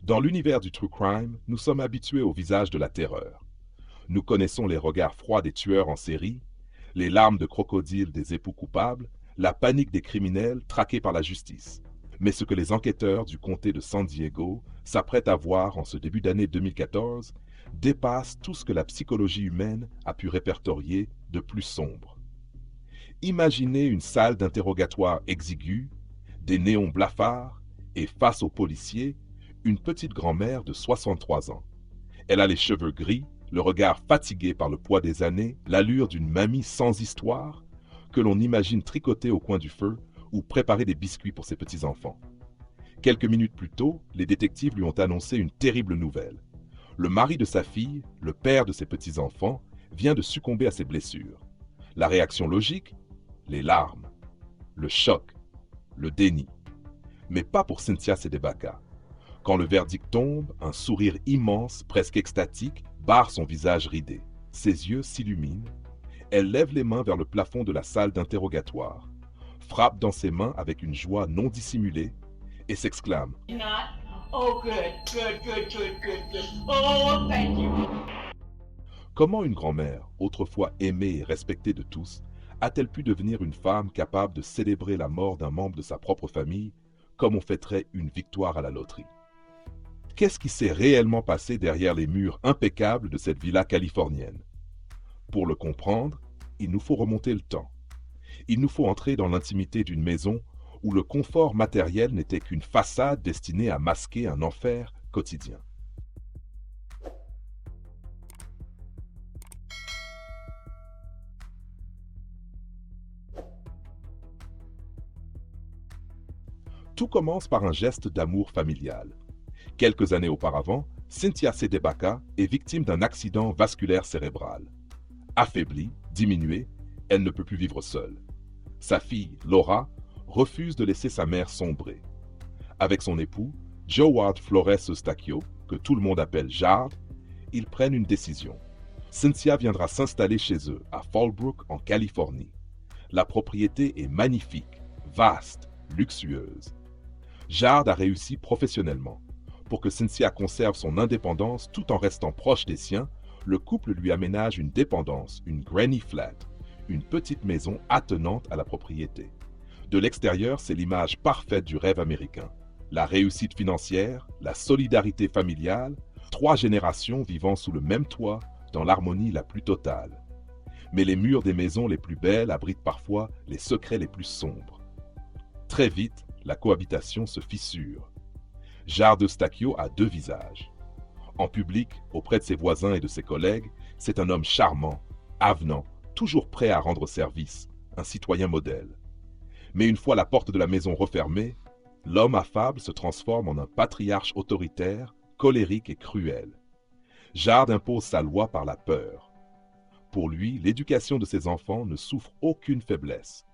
Dans l'univers du true crime, nous sommes habitués au visage de la terreur. Nous connaissons les regards froids des tueurs en série, les larmes de crocodile des époux coupables, la panique des criminels traqués par la justice. Mais ce que les enquêteurs du comté de San Diego s'apprêtent à voir en ce début d'année 2014 dépasse tout ce que la psychologie humaine a pu répertorier de plus sombre. Imaginez une salle d'interrogatoire exiguë, des néons blafards, et face aux policiers, une petite grand-mère de 63 ans. Elle a les cheveux gris, le regard fatigué par le poids des années, l'allure d'une mamie sans histoire, que l'on imagine tricoter au coin du feu ou préparer des biscuits pour ses petits-enfants. Quelques minutes plus tôt, les détectives lui ont annoncé une terrible nouvelle. Le mari de sa fille, le père de ses petits-enfants, vient de succomber à ses blessures. La réaction logique? Les larmes, le choc, le déni. Mais pas pour Cynthia Sedebaka. Quand le verdict tombe, un sourire immense, presque extatique, barre son visage ridé. Ses yeux s'illuminent. Elle lève les mains vers le plafond de la salle d'interrogatoire, frappe dans ses mains avec une joie non dissimulée et s'exclame « Oh, good, good, good, good, good, good. Oh, thank you. » Comment une grand-mère, autrefois aimée et respectée de tous, a-t-elle pu devenir une femme capable de célébrer la mort d'un membre de sa propre famille comme on fêterait une victoire à la loterie? Qu'est-ce qui s'est réellement passé derrière les murs impeccables de cette villa californienne? Pour le comprendre, il nous faut remonter le temps. Il nous faut entrer dans l'intimité d'une maison où le confort matériel n'était qu'une façade destinée à masquer un enfer quotidien. Tout commence par un geste d'amour familial. Quelques années auparavant, Cynthia Sedebaka est victime d'un accident vasculaire cérébral. Affaiblie, diminuée, elle ne peut plus vivre seule. Sa fille, Laura, refuse de laisser sa mère sombrer. Avec son époux, Joward Flores Eustachio, que tout le monde appelle Jard, ils prennent une décision. Cynthia viendra s'installer chez eux, à Fallbrook, en Californie. La propriété est magnifique, vaste, luxueuse. Jard a réussi professionnellement. Pour que Cynthia conserve son indépendance tout en restant proche des siens, le couple lui aménage une dépendance, une granny flat, une petite maison attenante à la propriété. De l'extérieur, c'est l'image parfaite du rêve américain. La réussite financière, la solidarité familiale, 3 générations vivant sous le même toit, dans l'harmonie la plus totale. Mais les murs des maisons les plus belles abritent parfois les secrets les plus sombres. Très vite, la cohabitation se fissure. Jard Eustachio a 2 visages. En public, auprès de ses voisins et de ses collègues, c'est un homme charmant, avenant, toujours prêt à rendre service, un citoyen modèle. Mais une fois la porte de la maison refermée, l'homme affable se transforme en un patriarche autoritaire, colérique et cruel. Jard impose sa loi par la peur. Pour lui, l'éducation de ses enfants ne souffre aucune faiblesse.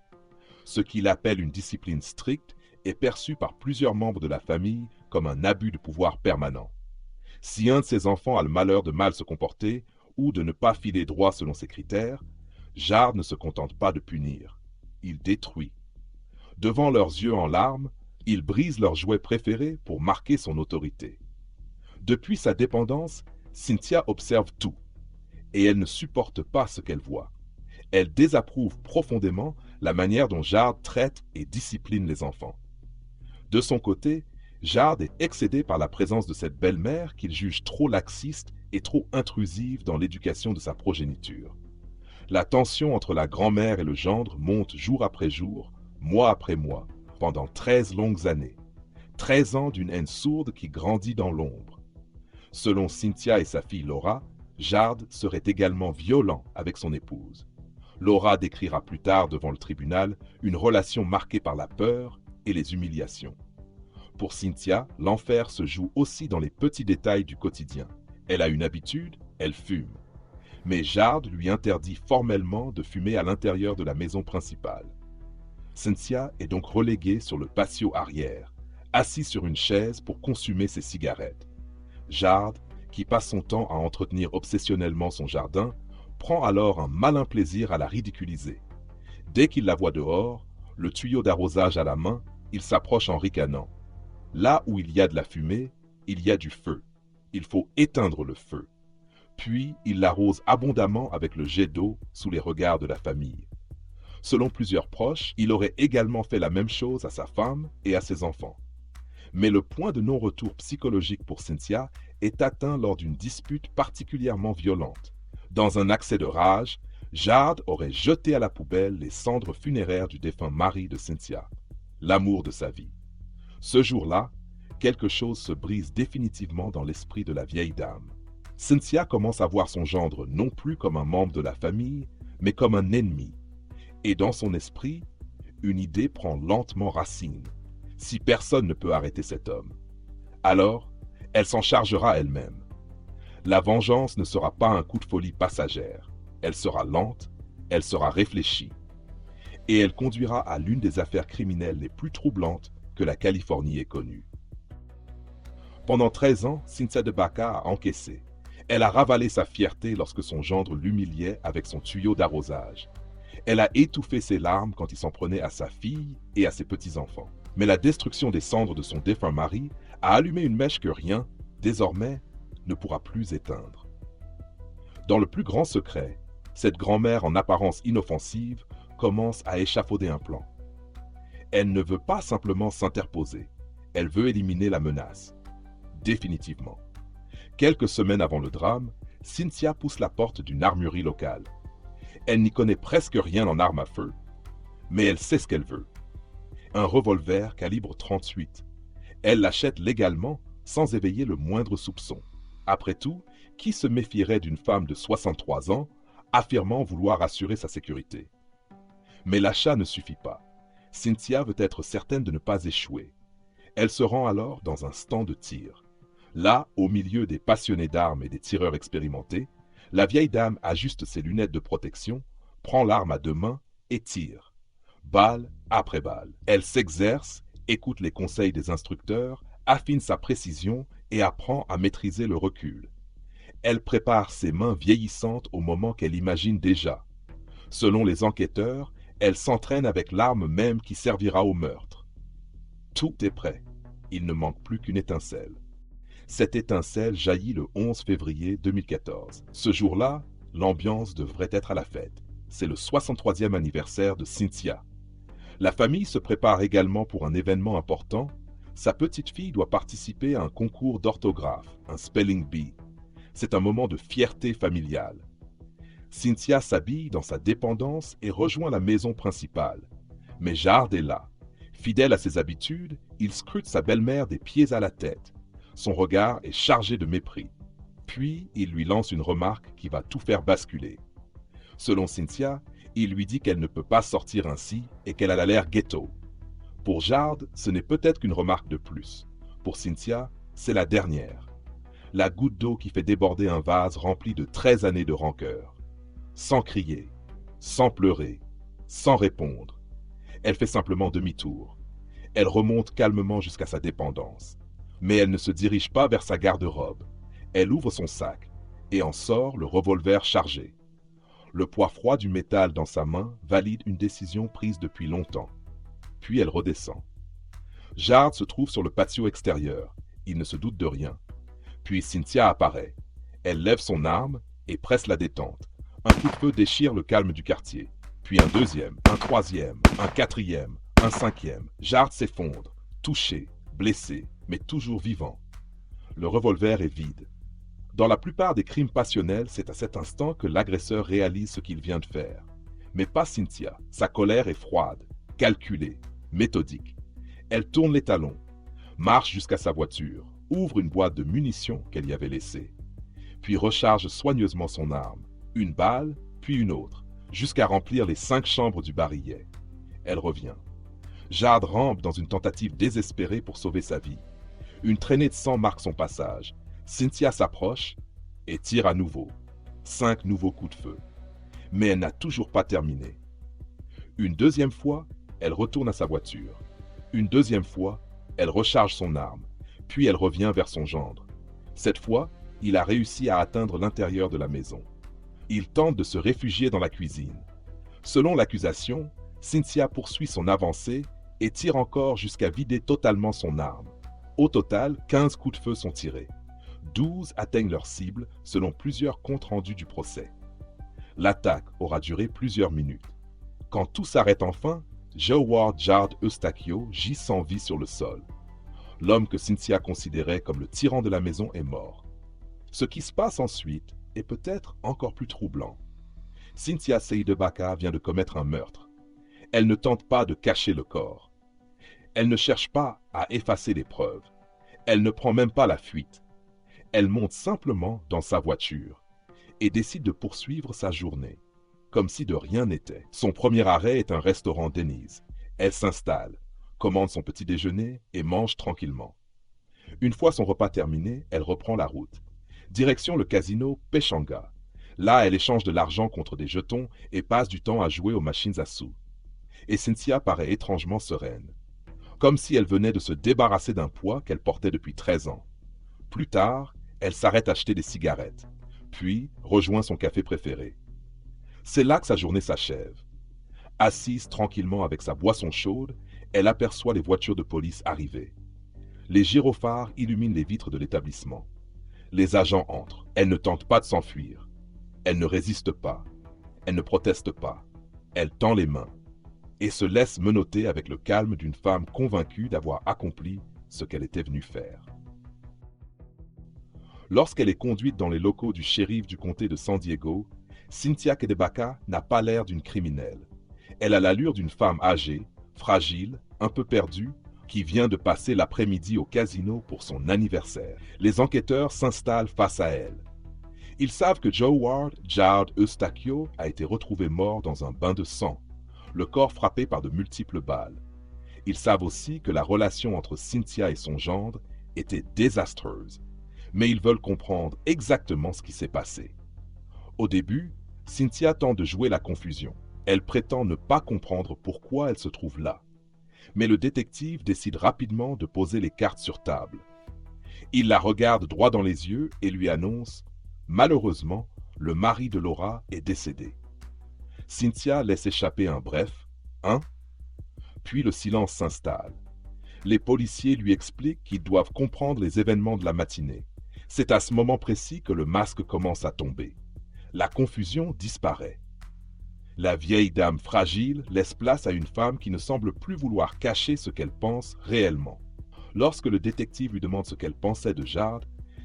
Ce qu'il appelle une discipline stricte est perçu par plusieurs membres de la famille comme un abus de pouvoir permanent. Si un de ses enfants a le malheur de mal se comporter ou de ne pas filer droit selon ses critères, Jard ne se contente pas de punir. Il détruit. Devant leurs yeux en larmes, il brise leur jouet préféré pour marquer son autorité. Depuis sa dépendance, Cynthia observe tout, et elle ne supporte pas ce qu'elle voit. Elle désapprouve profondément la manière dont Jard traite et discipline les enfants. De son côté, Jard est excédé par la présence de cette belle-mère qu'il juge trop laxiste et trop intrusive dans l'éducation de sa progéniture. La tension entre la grand-mère et le gendre monte jour après jour, mois après mois, pendant 13 longues années. 13 ans d'une haine sourde qui grandit dans l'ombre. Selon Cynthia et sa fille Laura, Jard serait également violent avec son épouse. Laura décrira plus tard devant le tribunal une relation marquée par la peur et les humiliations. Pour Cynthia, l'enfer se joue aussi dans les petits détails du quotidien. Elle a une habitude, elle fume. Mais Jard lui interdit formellement de fumer à l'intérieur de la maison principale. Cynthia est donc reléguée sur le patio arrière, assise sur une chaise pour consumer ses cigarettes. Jard, qui passe son temps à entretenir obsessionnellement son jardin, prend alors un malin plaisir à la ridiculiser. Dès qu'il la voit dehors, le tuyau d'arrosage à la main, il s'approche en ricanant. Là où il y a de la fumée, il y a du feu. Il faut éteindre le feu. Puis, il l'arrose abondamment avec le jet d'eau sous les regards de la famille. Selon plusieurs proches, il aurait également fait la même chose à sa femme et à ses enfants. Mais le point de non-retour psychologique pour Cynthia est atteint lors d'une dispute particulièrement violente. Dans un accès de rage, Jard aurait jeté à la poubelle les cendres funéraires du défunt mari de Cynthia, l'amour de sa vie. Ce jour-là, quelque chose se brise définitivement dans l'esprit de la vieille dame. Cynthia commence à voir son gendre non plus comme un membre de la famille, mais comme un ennemi. Et dans son esprit, une idée prend lentement racine. Si personne ne peut arrêter cet homme, alors elle s'en chargera elle-même. La vengeance ne sera pas un coup de folie passagère. Elle sera lente, elle sera réfléchie. Et elle conduira à l'une des affaires criminelles les plus troublantes que la Californie ait connues. Pendant 13 ans, Cynthia DeBaca a encaissé. Elle a ravalé sa fierté lorsque son gendre l'humiliait avec son tuyau d'arrosage. Elle a étouffé ses larmes quand il s'en prenait à sa fille et à ses petits-enfants. Mais la destruction des cendres de son défunt mari a allumé une mèche que rien, désormais, ne pourra plus éteindre. Dans le plus grand secret, cette grand-mère en apparence inoffensive commence à échafauder un plan. Elle ne veut pas simplement s'interposer, elle veut éliminer la menace. Définitivement. Quelques semaines avant le drame, Cynthia pousse la porte d'une armurerie locale. Elle n'y connaît presque rien en armes à feu, mais elle sait ce qu'elle veut. Un revolver calibre 38. Elle l'achète légalement sans éveiller le moindre soupçon. Après tout, qui se méfierait d'une femme de 63 ans affirmant vouloir assurer sa sécurité? Mais l'achat ne suffit pas. Cynthia veut être certaine de ne pas échouer. Elle se rend alors dans un stand de tir. Là, au milieu des passionnés d'armes et des tireurs expérimentés, la vieille dame ajuste ses lunettes de protection, prend l'arme à 2 mains et tire. Balle après balle. Elle s'exerce, écoute les conseils des instructeurs, affine sa précision et apprend à maîtriser le recul. Elle prépare ses mains vieillissantes au moment qu'elle imagine déjà. Selon les enquêteurs, elle s'entraîne avec l'arme même qui servira au meurtre. Tout est prêt. Il ne manque plus qu'une étincelle. Cette étincelle jaillit le 11 février 2014. Ce jour-là, l'ambiance devrait être à la fête. C'est le 63e anniversaire de Cynthia. La famille se prépare également pour un événement important. Sa petite fille doit participer à un concours d'orthographe, un spelling bee. C'est un moment de fierté familiale. Cynthia s'habille dans sa dépendance et rejoint la maison principale. Mais Jard est là. Fidèle à ses habitudes, il scrute sa belle-mère des pieds à la tête. Son regard est chargé de mépris. Puis, il lui lance une remarque qui va tout faire basculer. Selon Cynthia, il lui dit qu'elle ne peut pas sortir ainsi et qu'elle a l'air ghetto. Pour Jard, ce n'est peut-être qu'une remarque de plus. Pour Cynthia, c'est la dernière. La goutte d'eau qui fait déborder un vase rempli de 13 années de rancœur. Sans crier, sans pleurer, sans répondre. Elle fait simplement demi-tour. Elle remonte calmement jusqu'à sa dépendance. Mais elle ne se dirige pas vers sa garde-robe. Elle ouvre son sac et en sort le revolver chargé. Le poids froid du métal dans sa main valide une décision prise depuis longtemps. Puis elle redescend. Jard se trouve sur le patio extérieur. Il ne se doute de rien. Puis Cynthia apparaît. Elle lève son arme et presse la détente. Un coup de feu déchire le calme du quartier. Puis un deuxième, un troisième, un quatrième, un cinquième. Jard s'effondre, touché, blessé, mais toujours vivant. Le revolver est vide. Dans la plupart des crimes passionnels, c'est à cet instant que l'agresseur réalise ce qu'il vient de faire. Mais pas Cynthia. Sa colère est froide, calculée, méthodique. Elle tourne les talons, marche jusqu'à sa voiture, ouvre une boîte de munitions qu'elle y avait laissée, puis recharge soigneusement son arme, une balle, puis une autre, jusqu'à remplir les 5 chambres du barillet. Elle revient. Jard rampe dans une tentative désespérée pour sauver sa vie. Une traînée de sang marque son passage. Cynthia s'approche et tire à nouveau. 5 nouveaux coups de feu. Mais elle n'a toujours pas terminé. Une deuxième fois, elle retourne à sa voiture. Une deuxième fois, elle recharge son arme. Puis elle revient vers son gendre. Cette fois, il a réussi à atteindre l'intérieur de la maison. Il tente de se réfugier dans la cuisine. Selon l'accusation, Cynthia poursuit son avancée et tire encore jusqu'à vider totalement son arme. Au total, 15 coups de feu sont tirés. 12 atteignent leur cible selon plusieurs comptes rendus du procès. L'attaque aura duré plusieurs minutes. Quand tout s'arrête enfin, Jawad Jard Eustachio gît sans vie sur le sol. L'homme que Cynthia considérait comme le tyran de la maison est mort. Ce qui se passe ensuite est peut-être encore plus troublant. Cynthia Seydebaka vient de commettre un meurtre. Elle ne tente pas de cacher le corps. Elle ne cherche pas à effacer les preuves. Elle ne prend même pas la fuite. Elle monte simplement dans sa voiture et décide de poursuivre sa journée, comme si de rien n'était. Son premier arrêt est un restaurant Denny's. Elle s'installe, commande son petit déjeuner et mange tranquillement. Une fois son repas terminé, elle reprend la route. Direction le casino Pechanga. Là, elle échange de l'argent contre des jetons et passe du temps à jouer aux machines à sous. Et Cynthia paraît étrangement sereine, comme si elle venait de se débarrasser d'un poids qu'elle portait depuis 13 ans. Plus tard, elle s'arrête acheter des cigarettes, puis rejoint son café préféré. C'est là que sa journée s'achève. Assise tranquillement avec sa boisson chaude, elle aperçoit les voitures de police arriver. Les gyrophares illuminent les vitres de l'établissement. Les agents entrent. Elle ne tente pas de s'enfuir. Elle ne résiste pas. Elle ne proteste pas. Elle tend les mains et se laisse menotter avec le calme d'une femme convaincue d'avoir accompli ce qu'elle était venue faire. Lorsqu'elle est conduite dans les locaux du shérif du comté de San Diego, Cynthia Kedebaka n'a pas l'air d'une criminelle. Elle a l'allure d'une femme âgée, fragile, un peu perdue, qui vient de passer l'après-midi au casino pour son anniversaire. Les enquêteurs s'installent face à elle. Ils savent que Jawad Jard Eustachio a été retrouvé mort dans un bain de sang, le corps frappé par de multiples balles. Ils savent aussi que la relation entre Cynthia et son gendre était désastreuse, mais ils veulent comprendre exactement ce qui s'est passé. Au début, Cynthia tente de jouer la confusion. Elle prétend ne pas comprendre pourquoi elle se trouve là. Mais le détective décide rapidement de poser les cartes sur table. Il la regarde droit dans les yeux et lui annonce « Malheureusement, le mari de Laura est décédé ». Cynthia laisse échapper un bref « Hein ?» Puis le silence s'installe. Les policiers lui expliquent qu'ils doivent comprendre les événements de la matinée. C'est à ce moment précis que le masque commence à tomber. La confusion disparaît. La vieille dame fragile laisse place à une femme qui ne semble plus vouloir cacher ce qu'elle pense réellement. Lorsque le détective lui demande ce qu'elle pensait de Jard,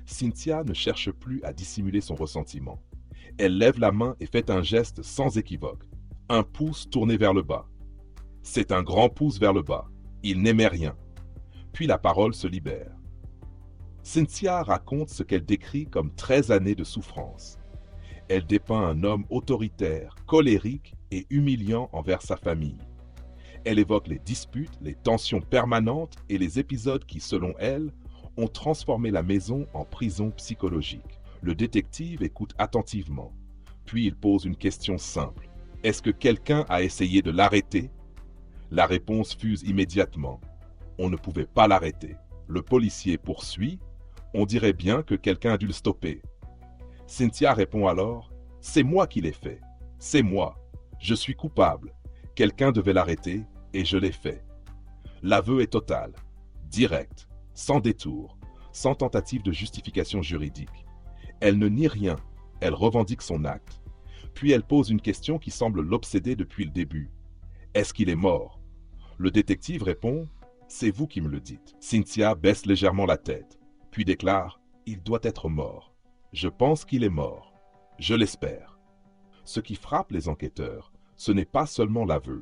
Cynthia ne cherche plus à dissimuler son ressentiment. Elle lève la main et fait un geste sans équivoque. Un pouce tourné vers le bas. C'est un grand pouce vers le bas. Il n'aimait rien. Puis la parole se libère. Cynthia raconte ce qu'elle décrit comme 13 années de souffrance. Elle dépeint un homme autoritaire, colérique et humiliant envers sa famille. Elle évoque les disputes, les tensions permanentes et les épisodes qui, selon elle, ont transformé la maison en prison psychologique. Le détective écoute attentivement, puis il pose une question simple. Est-ce que quelqu'un a essayé de l'arrêter? La réponse fuse immédiatement. On ne pouvait pas l'arrêter. Le policier poursuit. On dirait bien que quelqu'un a dû le stopper. Cynthia répond alors « C'est moi qui l'ai fait. C'est moi. Je suis coupable. Quelqu'un devait l'arrêter et je l'ai fait. » L'aveu est total, direct, sans détour, sans tentative de justification juridique. Elle ne nie rien, elle revendique son acte. Puis elle pose une question qui semble l'obséder depuis le début. Est-ce qu'il est mort? Le détective répond « C'est vous qui me le dites. » Cynthia baisse légèrement la tête, puis déclare « Il doit être mort. Je pense qu'il est mort. Je l'espère. » Ce qui frappe les enquêteurs, ce n'est pas seulement l'aveu.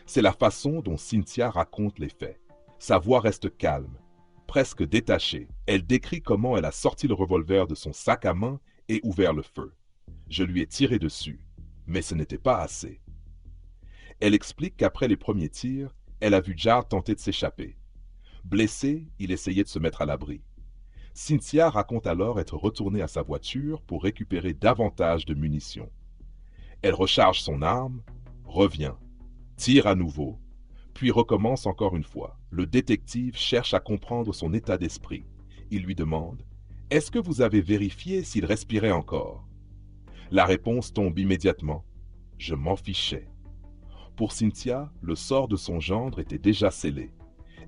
C'est la façon dont Cynthia raconte les faits. Sa voix reste calme, presque détachée. Elle décrit comment elle a sorti le revolver de son sac à main et ouvert le feu. Je lui ai tiré dessus, mais ce n'était pas assez. Elle explique qu'après les premiers tirs, elle a vu Jard tenter de s'échapper. Blessé, il essayait de se mettre à l'abri. Cynthia raconte alors être retournée à sa voiture pour récupérer davantage de munitions. Elle recharge son arme, revient, tire à nouveau, puis recommence encore une fois. Le détective cherche à comprendre son état d'esprit. Il lui demande « Est-ce que vous avez vérifié s'il respirait encore ?» La réponse tombe immédiatement « Je m'en fichais ». Pour Cynthia, le sort de son gendre était déjà scellé.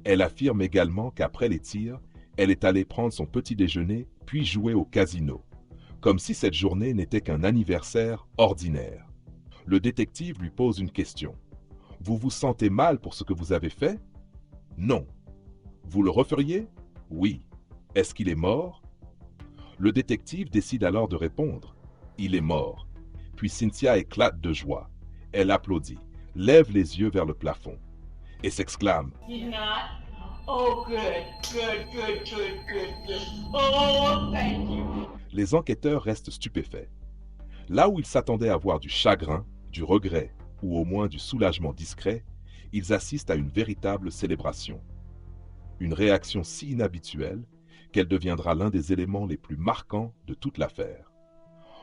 Elle affirme également qu'après les tirs, Elle est allée prendre son petit déjeuner, puis jouer au casino, comme si cette journée n'était qu'un anniversaire ordinaire. Le détective lui pose une question. « Vous vous sentez mal pour ce que vous avez fait ?»« Non. »« Vous le referiez ?»« Oui. »« Est-ce qu'il est mort ?» Le détective décide alors de répondre. « Il est mort. » Puis Cynthia éclate de joie. Elle applaudit, lève les yeux vers le plafond et s'exclame « He's not? Oh, good, good, good, good, good, good. Oh, thank you. » Les enquêteurs restent stupéfaits. Là où ils s'attendaient à voir du chagrin, du regret ou au moins du soulagement discret, ils assistent à une véritable célébration. Une réaction si inhabituelle qu'elle deviendra l'un des éléments les plus marquants de toute l'affaire.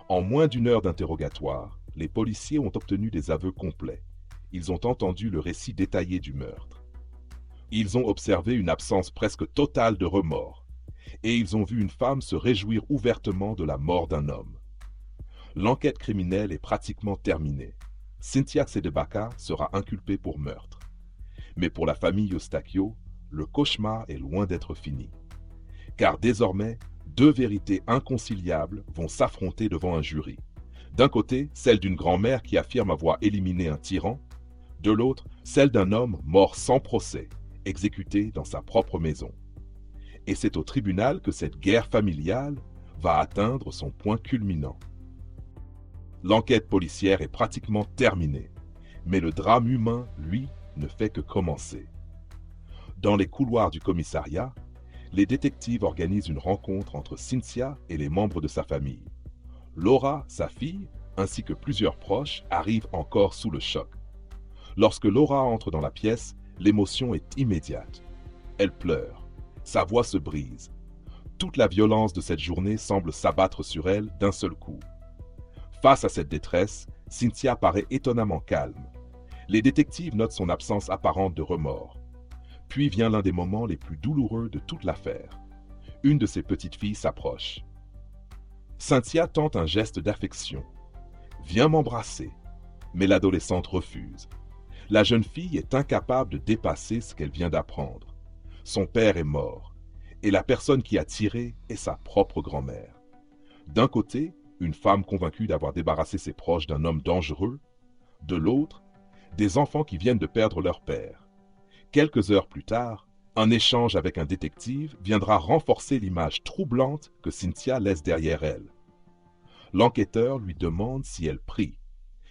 En moins d'une heure d'interrogatoire, les policiers ont obtenu des aveux complets. Ils ont entendu le récit détaillé du meurtre. Ils ont observé une absence presque totale de remords. Et ils ont vu une femme se réjouir ouvertement de la mort d'un homme. L'enquête criminelle est pratiquement terminée. Cynthia Sedebaka sera inculpée pour meurtre. Mais pour la famille Eustachio, le cauchemar est loin d'être fini. Car désormais, deux vérités inconciliables vont s'affronter devant un jury. D'un côté, celle d'une grand-mère qui affirme avoir éliminé un tyran. De l'autre, celle d'un homme mort sans procès, exécuté dans sa propre maison. Et c'est au tribunal que cette guerre familiale va atteindre son point culminant. L'enquête policière est pratiquement terminée, mais le drame humain, lui, ne fait que commencer. Dans les couloirs du commissariat, les détectives organisent une rencontre entre Cynthia et les membres de sa famille. Laura, sa fille, ainsi que plusieurs proches arrivent encore sous le choc. Lorsque Laura entre dans la pièce, l'émotion est immédiate. Elle pleure. Sa voix se brise. Toute la violence de cette journée semble s'abattre sur elle d'un seul coup. Face à cette détresse, Cynthia paraît étonnamment calme. Les détectives notent son absence apparente de remords. Puis vient l'un des moments les plus douloureux de toute l'affaire. Une de ses petites filles s'approche. Cynthia tente un geste d'affection. « Viens m'embrasser », mais l'adolescente refuse. La jeune fille est incapable de dépasser ce qu'elle vient d'apprendre. Son père est mort, et la personne qui a tiré est sa propre grand-mère. D'un côté, une femme convaincue d'avoir débarrassé ses proches d'un homme dangereux. De l'autre, des enfants qui viennent de perdre leur père. Quelques heures plus tard, un échange avec un détective viendra renforcer l'image troublante que Cynthia laisse derrière elle. L'enquêteur lui demande si elle prie.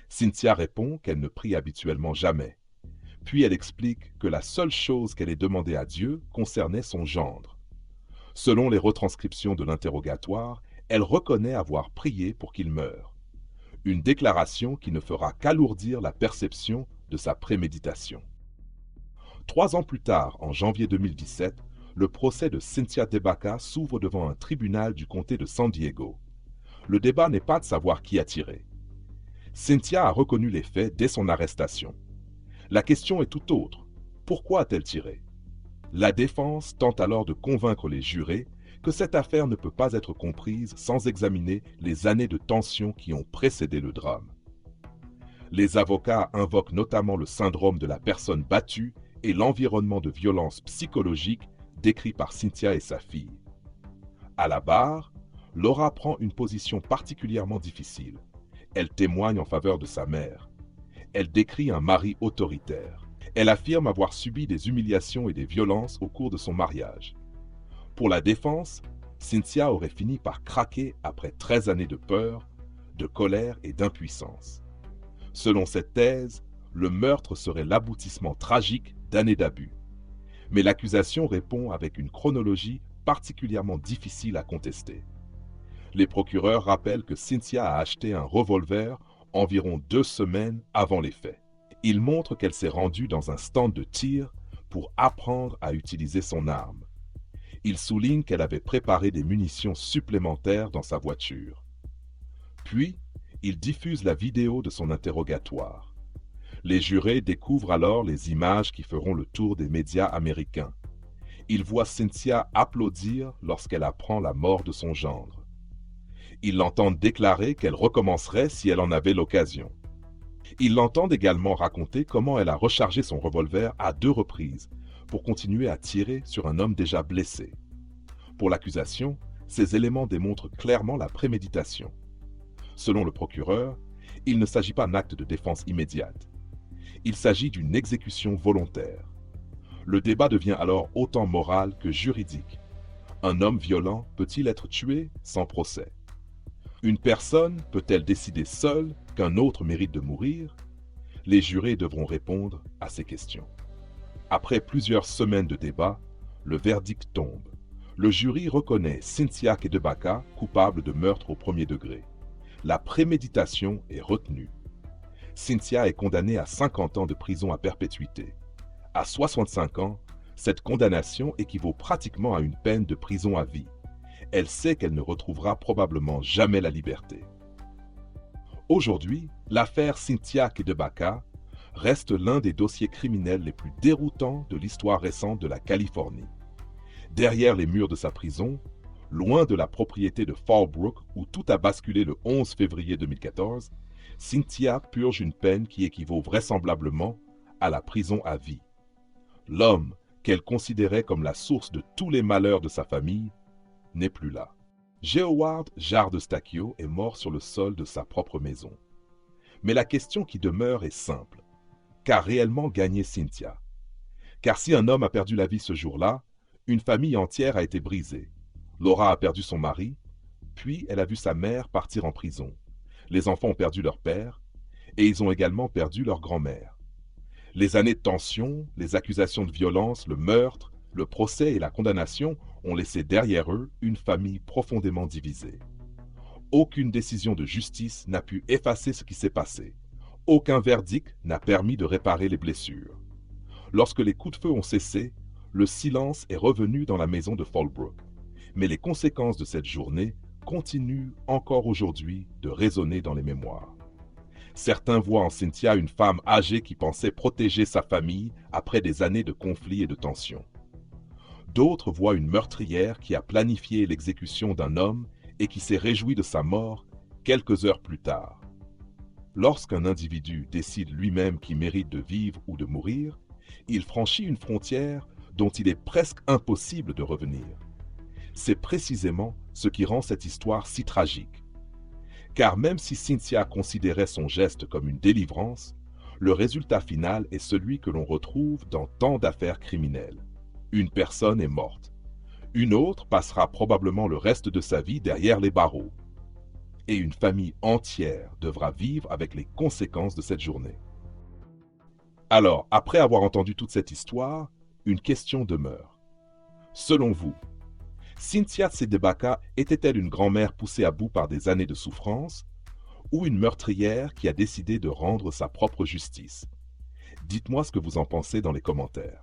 Cynthia répond qu'elle ne prie habituellement jamais. Puis elle explique que la seule chose qu'elle ait demandé à Dieu concernait son gendre. Selon les retranscriptions de l'interrogatoire, elle reconnaît avoir prié pour qu'il meure. Une déclaration qui ne fera qu'alourdir la perception de sa préméditation. 3 ans plus tard, en janvier 2017, le procès de Cynthia Debaka s'ouvre devant un tribunal du comté de San Diego. Le débat n'est pas de savoir qui a tiré. Cynthia a reconnu les faits dès son arrestation. La question est tout autre. Pourquoi a-t-elle tiré? La défense tente alors de convaincre les jurés que cette affaire ne peut pas être comprise sans examiner les années de tension qui ont précédé le drame. Les avocats invoquent notamment le syndrome de la personne battue et l'environnement de violence psychologique décrit par Cynthia et sa fille. À la barre, Laura prend une position particulièrement difficile. Elle témoigne en faveur de sa mère. Elle décrit un mari autoritaire. Elle affirme avoir subi des humiliations et des violences au cours de son mariage. Pour la défense, Cynthia aurait fini par craquer après 13 années de peur, de colère et d'impuissance. Selon cette thèse, le meurtre serait l'aboutissement tragique d'années d'abus. Mais l'accusation répond avec une chronologie particulièrement difficile à contester. Les procureurs rappellent que Cynthia a acheté un revolver environ 2 semaines avant les faits. Ils montrent qu'elle s'est rendue dans un stand de tir pour apprendre à utiliser son arme. Ils soulignent qu'elle avait préparé des munitions supplémentaires dans sa voiture. Puis, ils diffusent la vidéo de son interrogatoire. Les jurés découvrent alors les images qui feront le tour des médias américains. Ils voient Cynthia applaudir lorsqu'elle apprend la mort de son gendre. Ils l'entendent déclarer qu'elle recommencerait si elle en avait l'occasion. Ils l'entendent également raconter comment elle a rechargé son revolver à 2 reprises pour continuer à tirer sur un homme déjà blessé. Pour l'accusation, ces éléments démontrent clairement la préméditation. Selon le procureur, il ne s'agit pas d'un acte de défense immédiate. Il s'agit d'une exécution volontaire. Le débat devient alors autant moral que juridique. Un homme violent peut-il être tué sans procès? Une personne peut-elle décider seule qu'un autre mérite de mourir? Les jurés devront répondre à ces questions. Après plusieurs semaines de débat, le verdict tombe. Le jury reconnaît Cynthia Kedebaka coupable de meurtre au premier degré. La préméditation est retenue. Cynthia est condamnée à 50 ans de prison à perpétuité. À 65 ans, cette condamnation équivaut pratiquement à une peine de prison à vie. Elle sait qu'elle ne retrouvera probablement jamais la liberté. Aujourd'hui, l'affaire Cynthia Kedebaka reste l'un des dossiers criminels les plus déroutants de l'histoire récente de la Californie. Derrière les murs de sa prison, loin de la propriété de Fallbrook où tout a basculé le 11 février 2014, Cynthia purge une peine qui équivaut vraisemblablement à la prison à vie. L'homme qu'elle considérait comme la source de tous les malheurs de sa famille n'est plus là. Geoward Jarde Stachio est mort sur le sol de sa propre maison. Mais la question qui demeure est simple. Qu'a réellement gagné Cynthia? Car si un homme a perdu la vie ce jour-là, une famille entière a été brisée. Laura a perdu son mari, puis elle a vu sa mère partir en prison. Les enfants ont perdu leur père, et ils ont également perdu leur grand-mère. Les années de tension, les accusations de violence, le meurtre, le procès et la condamnation ont laissé derrière eux une famille profondément divisée. Aucune décision de justice n'a pu effacer ce qui s'est passé. Aucun verdict n'a permis de réparer les blessures. Lorsque les coups de feu ont cessé, le silence est revenu dans la maison de Fallbrook. Mais les conséquences de cette journée continuent encore aujourd'hui de résonner dans les mémoires. Certains voient en Cynthia une femme âgée qui pensait protéger sa famille après des années de conflits et de tensions. D'autres voient une meurtrière qui a planifié l'exécution d'un homme et qui s'est réjoui de sa mort quelques heures plus tard. Lorsqu'un individu décide lui-même qu'il mérite de vivre ou de mourir, il franchit une frontière dont il est presque impossible de revenir. C'est précisément ce qui rend cette histoire si tragique. Car même si Cynthia considérait son geste comme une délivrance, le résultat final est celui que l'on retrouve dans tant d'affaires criminelles. Une personne est morte. Une autre passera probablement le reste de sa vie derrière les barreaux. Et une famille entière devra vivre avec les conséquences de cette journée. Alors, après avoir entendu toute cette histoire, une question demeure. Selon vous, Cynthia Kedebaka était-elle une grand-mère poussée à bout par des années de souffrance ou une meurtrière qui a décidé de rendre sa propre justice? Dites-moi ce que vous en pensez dans les commentaires.